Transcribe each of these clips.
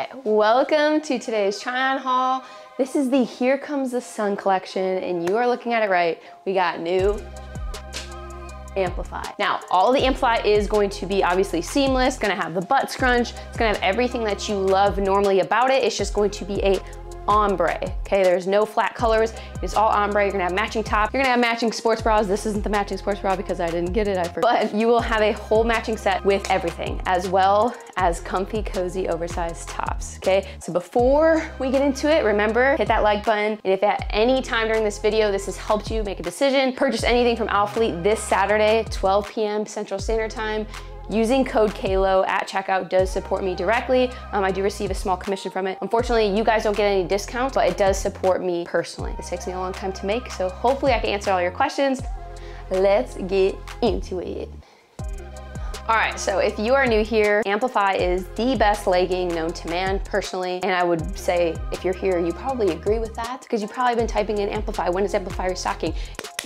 right, welcome to today's try-on haul. This is the Here Comes the Sun collection, and you are looking at it right. We got new Amplify. Now, all the Amplify is going to be obviously seamless, it's gonna have the butt scrunch, it's gonna have everything that you love normally about it. It's just going to be a ombre, okay? There's no flat colors, it's all ombre. You're gonna have matching top, you're gonna have matching sports bras. This isn't the matching sports bra because I didn't get it, I forgot. But you will have a whole matching set with everything, as well as comfy, cozy, oversized tops, okay? So before we get into it, remember, hit that like button. And if at any time during this video, this has helped you make a decision, purchase anything from Alphalete this Saturday, 12 p.m. Central Standard Time, using code KALO at checkout does support me directly. I do receive a small commission from it. Unfortunately, you guys don't get any discount, but it does support me personally. This takes me a long time to make, so hopefully I can answer all your questions. Let's get into it. All right, so if you are new here, Amplify is the best legging known to man personally. And I would say if you're here, you probably agree with that because you've probably been typing in Amplify. When is Amplify restocking?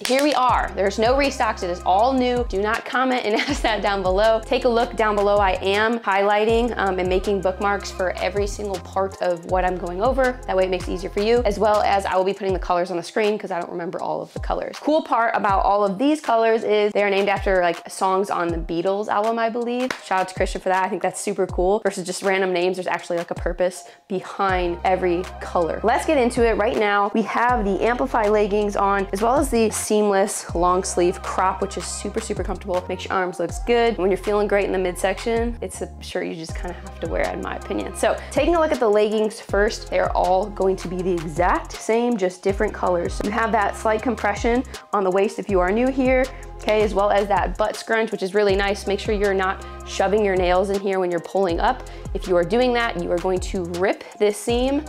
Here we are. There's no restocks. It is all new. Do not comment and ask that down below. Take a look down below. I am highlighting and making bookmarks for every single part of what I'm going over. That way it makes it easier for you, as well as I will be putting the colors on the screen because I don't remember all of the colors. Cool part about all of these colors is they are named after like songs on the Beatles album, I believe. Shout out to Christian for that. I think that's super cool versus just random names. There's actually like a purpose behind every color. Let's get into it right now. We have the Amplify leggings on, as well as the seamless long sleeve crop, which is super, super comfortable. Makes your arms looks good. When you're feeling great in the midsection, it's a shirt you just kind of have to wear in my opinion. So taking a look at the leggings first, they're all going to be the exact same, just different colors. So you have that slight compression on the waist if you are new here, okay, as well as that butt scrunch, which is really nice. Make sure you're not shoving your nails in here when you're pulling up. If you are doing that, you are going to rip this seam.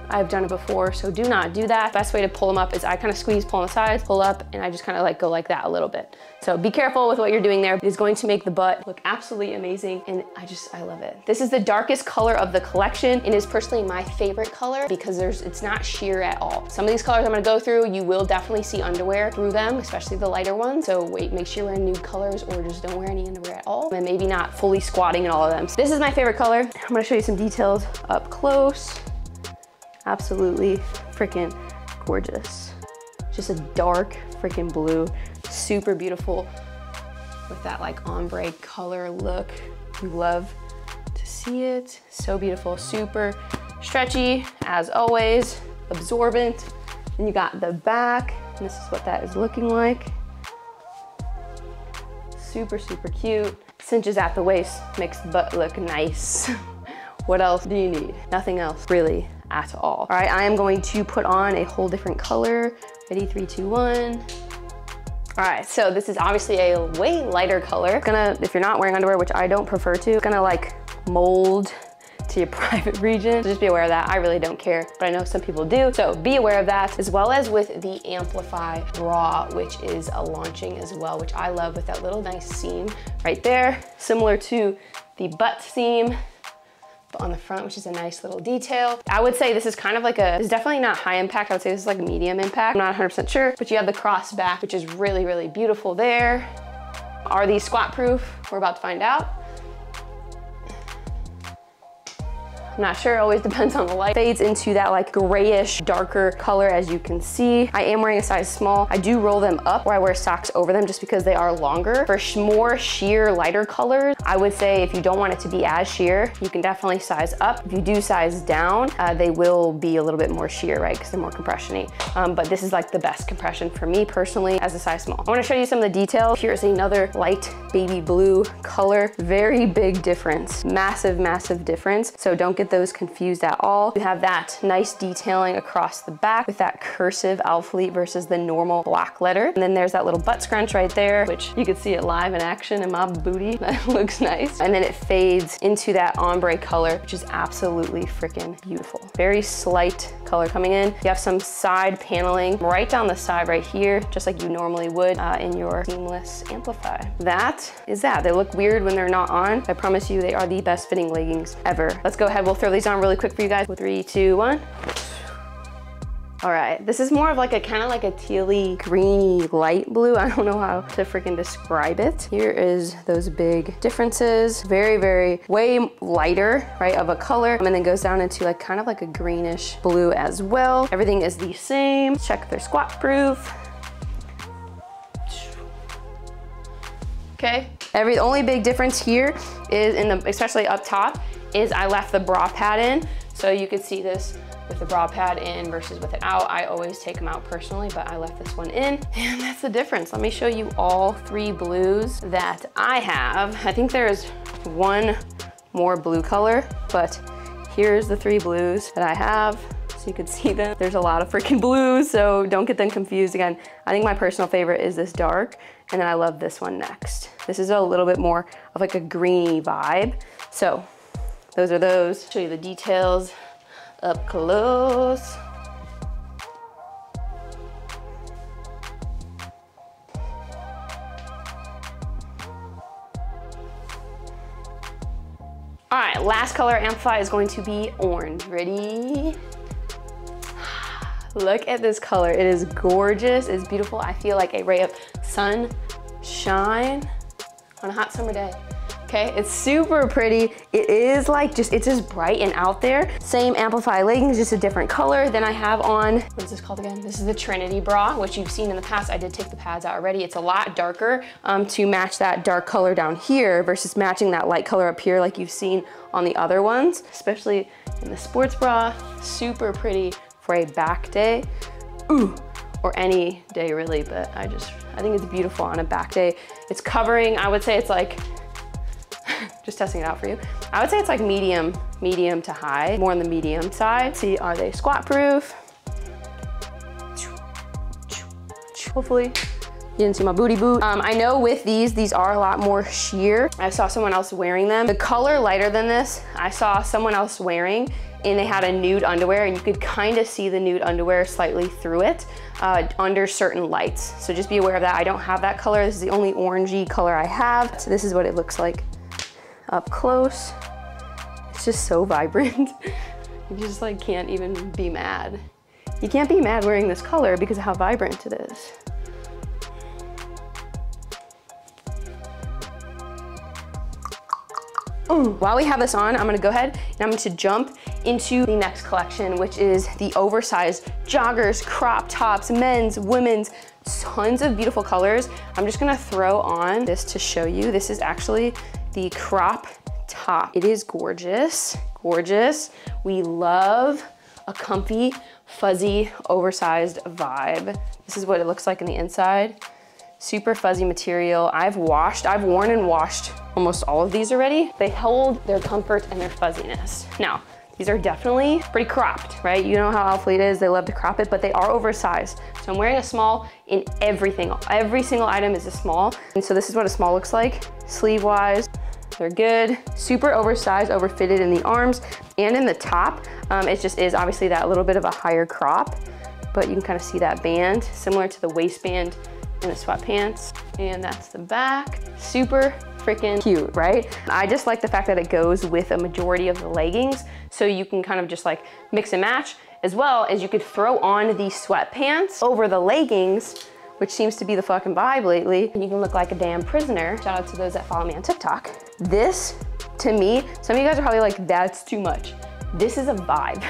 I've done it before, so do not do that. Best way to pull them up is I kind of squeeze, pull on the sides, pull up, and I just kind of like go like that a little bit. So be careful with what you're doing there. It is going to make the butt look absolutely amazing, and I love it. This is the darkest color of the collection. It is personally my favorite color because it's not sheer at all. Some of these colors I'm gonna go through, you will definitely see underwear through them, especially the lighter ones. So make sure you're wearing nude colors or just don't wear any underwear at all, and maybe not fully squatting in all of them. So this is my favorite color. I'm gonna show you some details up close. Absolutely freaking gorgeous. Just a dark freaking blue, super beautiful with that like ombre color look. You love to see it. So beautiful, super stretchy as always, absorbent. And you got the back, and this is what that is looking like. Super, super cute. Cinches at the waist, makes the butt look nice. What else do you need? Nothing else, really, at all. All right, I am going to put on a whole different color. Ready, 3, 2, 1. All right, so this is obviously a way lighter color. It's gonna, if you're not wearing underwear, which I don't prefer to, it's gonna like mold to your private region. So just be aware of that. I really don't care, but I know some people do. So be aware of that, as well as with the Amplify bra, which is a launching as well, which I love with that little nice seam right there, similar to the butt seam on the front, which is a nice little detail. I would say this is kind of like it's definitely not high impact. I would say this is like medium impact. I'm not 100% sure, but you have the cross back, which is really, really beautiful there. Are these squat proof? We're about to find out. I'm not sure, it always depends on the light. Fades into that like grayish, darker color as you can see. I am wearing a size small. I do roll them up, or I wear socks over them just because they are longer. For more sheer, lighter colors, I would say if you don't want it to be as sheer, you can definitely size up. If you do size down, they will be a little bit more sheer, right? Because they're more compression-y. But this is like the best compression for me personally as a size small. I wanna show you some of the details. Here's another light baby blue color. Very big difference, massive, massive difference. So don't get those confused at all. You have that nice detailing across the back with that cursive Alphalete versus the normal black letter. And then there's that little butt scrunch right there, which you can see it live in action in my booty. That looks nice. And then it fades into that ombre color, which is absolutely freaking beautiful. Very slight color coming in. You have some side paneling right down the side right here, just like you normally would in your seamless Amplify. That is that. They look weird when they're not on. I promise you they are the best fitting leggings ever. Let's go ahead, we'll throw these on really quick for you guys. 3, 2, 1. All right, this is more of like a kind of like a tealy, greeny, light blue. I don't know how to freaking describe it. Here is those big differences. Very, very, way lighter, right, of a color. And then goes down into like kind of like a greenish blue as well. Everything is the same. Check if they're squat proof. Okay, the only big difference here is especially up top, is I left the bra pad in. So you could see this with the bra pad in versus with it out. I always take them out personally, but I left this one in, and that's the difference. Let me show you all 3 blues that I have. I think there's one more blue color, but here's the 3 blues that I have. So you can see them. There's a lot of freaking blues, so don't get them confused. Again, I think my personal favorite is this dark, and then I love this one next. This is a little bit more of like a greeny vibe. So those are those. Show you the details up close. All right, last color Amplify is going to be orange. Ready? Look at this color. It is gorgeous. It's beautiful. I feel like a ray of sunshine on a hot summer day. Okay, it's super pretty. It is like it's just bright and out there. Same Amplify leggings, just a different color than I have on, what is this called again? This is the Trinity Bra, which you've seen in the past. I did take the pads out already. It's a lot darker to match that dark color down here versus matching that light color up here like you've seen on the other ones, especially in the sports bra. Super pretty for a back day. Ooh, or any day really, but I think it's beautiful on a back day. It's covering, I would say it's like, just testing it out for you. I would say it's like medium to high, more on the medium side. See, are they squat proof? Hopefully. You didn't see my booty boot. I know with these are a lot more sheer. I saw someone else wearing them. The color lighter than this, I saw someone else wearing, and they had a nude underwear, and you could kind of see the nude underwear slightly through it under certain lights. So just be aware of that. I don't have that color. This is the only orangey color I have. So this is what it looks like up close. It's just so vibrant. You just like can't even be mad. You can't be mad wearing this color because of how vibrant it is. While we have this on, I'm gonna go ahead and I'm going to jump into the next collection, which is the oversized joggers, crop tops, men's, women's, tons of beautiful colors. I'm just gonna throw on this to show you. This is actually the crop top. It is gorgeous, gorgeous. We love a comfy, fuzzy, oversized vibe. This is what it looks like in the inside. Super fuzzy material. I've worn and washed almost all of these already. They hold their comfort and their fuzziness. Now, these are definitely pretty cropped, right? You know how Alphalete is, they love to crop it, but they are oversized. So I'm wearing a small in everything. Every single item is a small. And so this is what a small looks like, sleeve-wise. They're good, super oversized, overfitted in the arms and in the top. It just is obviously that little bit of a higher crop, but you can kind of see that band, similar to the waistband in the sweatpants. And that's the back. Super freaking cute, right? I just like the fact that it goes with a majority of the leggings, so you can kind of just like mix and match, as well as you could throw on these sweatpants over the leggings, which seems to be the fucking vibe lately, and you can look like a damn prisoner. Shout out to those that follow me on TikTok. This, to me, some of you guys are probably like, that's too much. This is a vibe.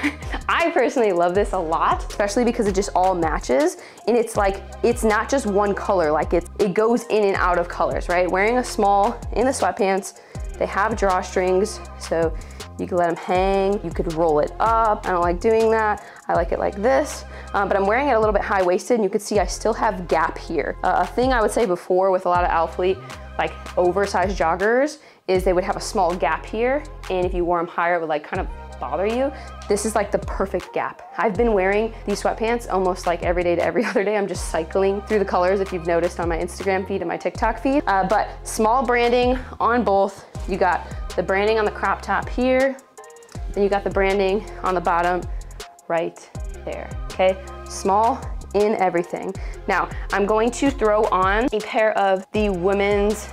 I personally love this a lot, especially because it just all matches. And it's like, it's not just one color, like it goes in and out of colors, right? Wearing a small in the sweatpants, they have drawstrings, so you can let them hang. You could roll it up. I don't like doing that. I like it like this, but I'm wearing it a little bit high-waisted, and you can see I still have gap here. A thing I would say before with a lot of Alphalete, like oversized joggers, is they would have a small gap here, and if you wore them higher, it would like kind of bother you. This is like the perfect gap. I've been wearing these sweatpants almost like every day to every other day. I'm just cycling through the colors, if you've noticed on my Instagram feed and my TikTok feed. But small branding on both. You got the branding on the crop top here, then you got the branding on the bottom right there, okay? Small in everything. Now, I'm going to throw on a pair of the women's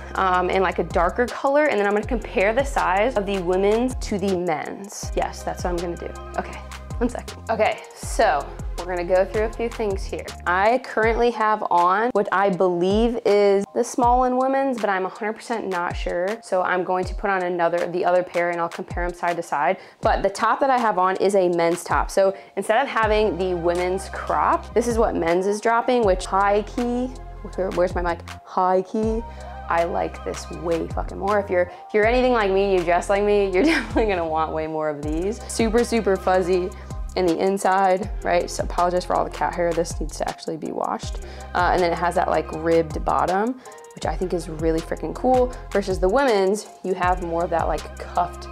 in like a darker color, and then I'm gonna compare the size of the women's to the men's. Yes, that's what I'm gonna do. Okay, one second. Okay, so we're we're gonna go through a few things here. I currently have on what I believe is the small in women's, but I'm 100% not sure. So I'm going to put on the other pair and I'll compare them side to side. But the top that I have on is a men's top. So instead of having the women's crop, this is what men's is dropping, which high key, where's my mic? High key. I like this way fucking more. If you're anything like me, you dress like me, you're definitely gonna want way more of these. Super, super fuzzy in the inside, right? So apologize for all the cat hair. This needs to actually be washed. And then it has that like ribbed bottom, which I think is really freaking cool. Versus the women's, you have more of that like cuffed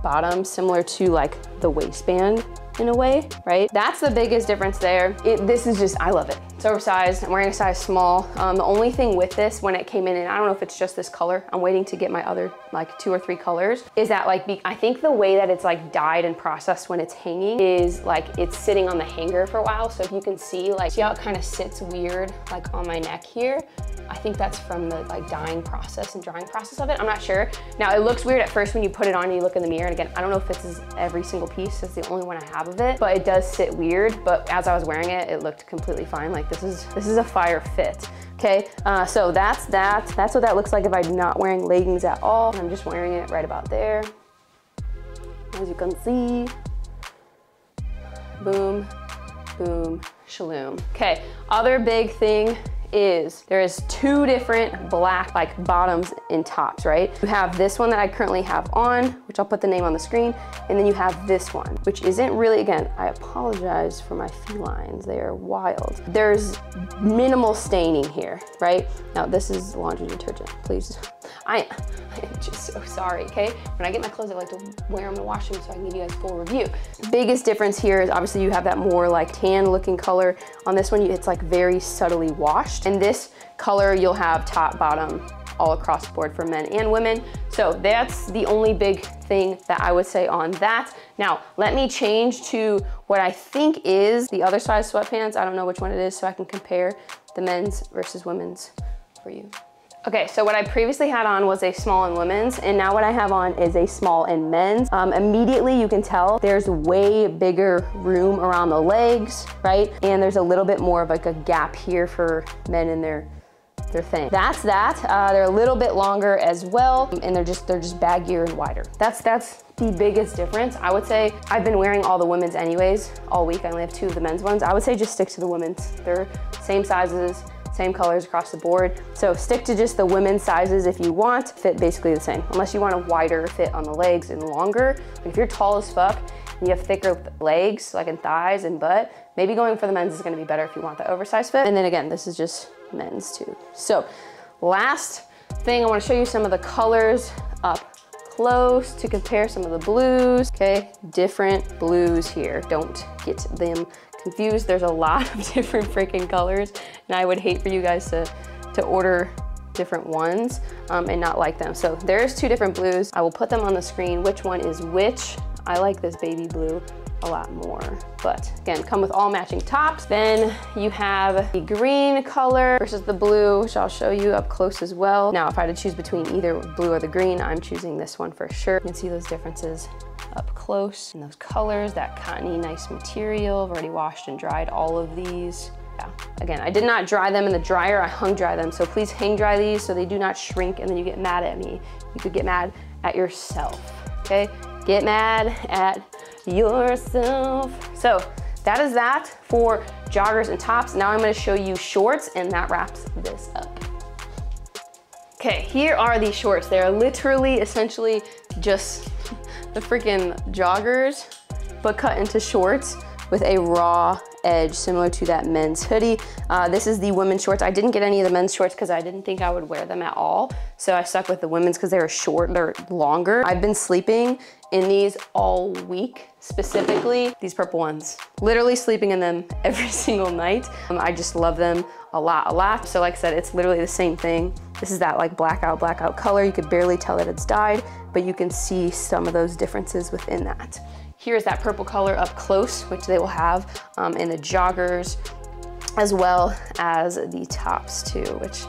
bottom, similar to like the waistband in a way, right? That's the biggest difference there. This is just, I love it. It's oversized. I'm wearing a size small. The only thing with this when it came in, and I don't know if it's just this color, I'm waiting to get my other like 2 or 3 colors, is that like, I think the way that it's like dyed and processed when it's hanging is like it's sitting on the hanger for a while. So if you can see, like, see how it kind of sits weird like on my neck here? I think that's from the like dyeing process and drying process of it. I'm not sure. Now it looks weird at first when you put it on and you look in the mirror. And again, I don't know if this is every single piece. It's the only one I have of it, but it does sit weird. But as I was wearing it, it looked completely fine. Like this is a fire fit. Okay, so that's what that looks like if I'm not wearing leggings at all. I'm just wearing it right about there. As you can see, boom, boom, shaloom. Okay, other big thing is there is 2 different black like bottoms and tops, right? You have this one that I currently have on, which I'll put the name on the screen, and then you have this one, which isn't really, again, I apologize for my felines, they are wild. There's minimal staining here, right? Now this is laundry detergent, please. I am just so sorry, okay? When I get my clothes, I like to wear them and wash them so I can give you guys a full review. Biggest difference here is obviously you have that more like tan looking color. On this one, it's like very subtly washed. And this color, you'll have top, bottom, all across the board for men and women. So that's the only big thing that I would say on that. Now, let me change to what I think is the other size sweatpants. I don't know which one it is, so I can compare the men's versus women's for you. Okay, so what I previously had on was a small in women's, and now what I have on is a small in men's. Immediately you can tell there's way bigger room around the legs, right? And there's a little bit more of like a gap here for men in their thing. That's that. They're a little bit longer as well, and they're just baggier and wider. That's the biggest difference. I would say I've been wearing all the women's anyways all week. I only have 2 of the men's ones. I would say just stick to the women's. They're same sizes, same colors across the board. So stick to just the women's sizes if you want. Fit basically the same, unless you want a wider fit on the legs and longer. But if you're tall as fuck and you have thicker legs, like in thighs and butt, maybe going for the men's is gonna be better if you want the oversized fit. And then again, this is just men's too. So last thing, I wanna show you some of the colors up close to compare some of the blues. Okay, different blues here. Don't get them confused. There's a lot of different freaking colors, and I would hate for you guys to order different ones and not like them. So there's 2 different blues. I will put them on the screen, which one is which. I like this baby blue a lot more, but again, come with all matching tops. Then you have the green color versus the blue, which I'll show you up close as well. Now, if I had to choose between either blue or the green, I'm choosing this one for sure. You can see those differences up close and those colors, that cottony nice material. I've already washed and dried all of these. Yeah. Again, I did not dry them in the dryer, I hung dry them. So please hang dry these so they do not shrink and then you get mad at me. You could get mad at yourself, okay? Get mad at yourself. So that is that for joggers and tops. Now I'm gonna show you shorts, and that wraps this up. Okay, here are the shorts. They're literally, essentially just the freaking joggers, but cut into shorts with a raw edge similar to that men's hoodie. This is the women's shorts. I didn't get any of the men's shorts because I didn't think I would wear them at all. So I stuck with the women's because they were short, they're longer. I've been sleeping in these all week, specifically these purple ones. Literally sleeping in them every single night. I just love them a lot. So like I said, it's literally the same thing. This is that like blackout color. You could barely tell that it's dyed, but you can see some of those differences within that. Here's that purple color up close, which they will have in the joggers, as well as the tops too, which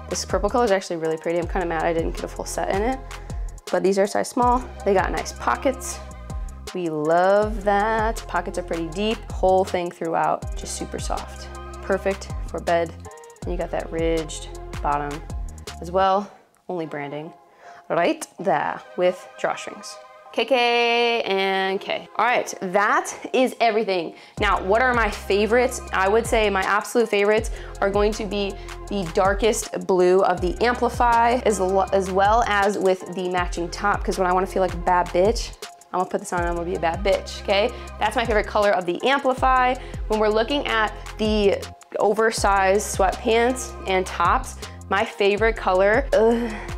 this purple color is actually really pretty. I'm kind of mad I didn't get a full set in it, but these are size small. They got nice pockets, We love that. Pockets are pretty deep. Whole thing throughout, just super soft. Perfect for bed. And you got that ridged bottom as well. Only branding right there with drawstrings. KK and K. All right, that is everything. Now, what are my favorites? I would say my absolute favorites are going to be the darkest blue of the Amplify, as well as with the matching top, because when I want to feel like a bad bitch, I'm gonna put this on and I'm gonna be a bad bitch, okay? That's my favorite color of the Amplify. When we're looking at the oversized sweatpants and tops, my favorite color,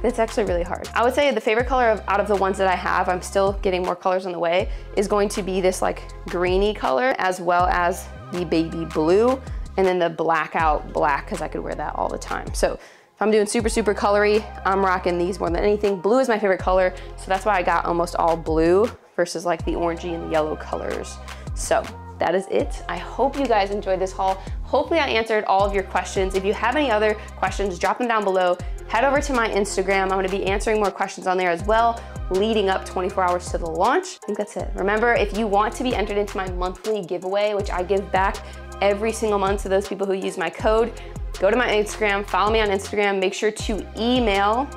it's actually really hard. I would say the favorite color out of the ones that I have, I'm still getting more colors on the way, is going to be this like greeny color, as well as the baby blue, and then the blackout black, because I could wear that all the time. So if I'm doing super, super colory, I'm rocking these more than anything. Blue is my favorite color, so that's why I got almost all blue versus like the orangey and the yellow colors. So that is it. I hope you guys enjoyed this haul. Hopefully I answered all of your questions. If you have any other questions, drop them down below. Head over to my Instagram. I'm gonna be answering more questions on there as well, leading up 24 hours to the launch. I think that's it. Remember, if you want to be entered into my monthly giveaway, which I give back every single month to those people who use my code, go to my Instagram, follow me on Instagram, make sure to email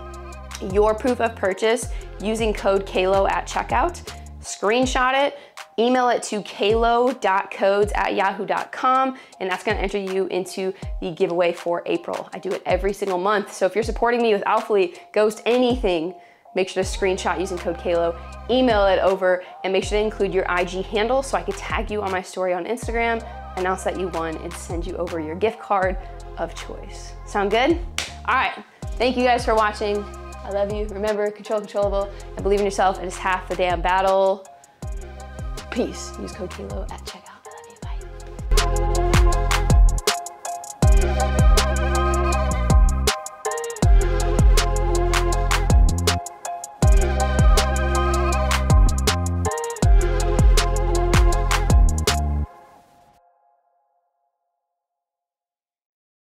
your proof of purchase using code KALO at checkout, screenshot it, email it to kalo.codes@yahoo.com, and that's gonna enter you into the giveaway for April. I do it every single month. So if you're supporting me with Alphalete, Ghost, anything, make sure to screenshot using code KALO, email it over, and make sure to include your IG handle so I can tag you on my story on Instagram, announce that you won, and send you over your gift card of choice. Sound good? All right, thank you guys for watching. I love you. Remember, control controllable, and believe in yourself. It is half the damn battle. Peace. Use code KALO at checkout.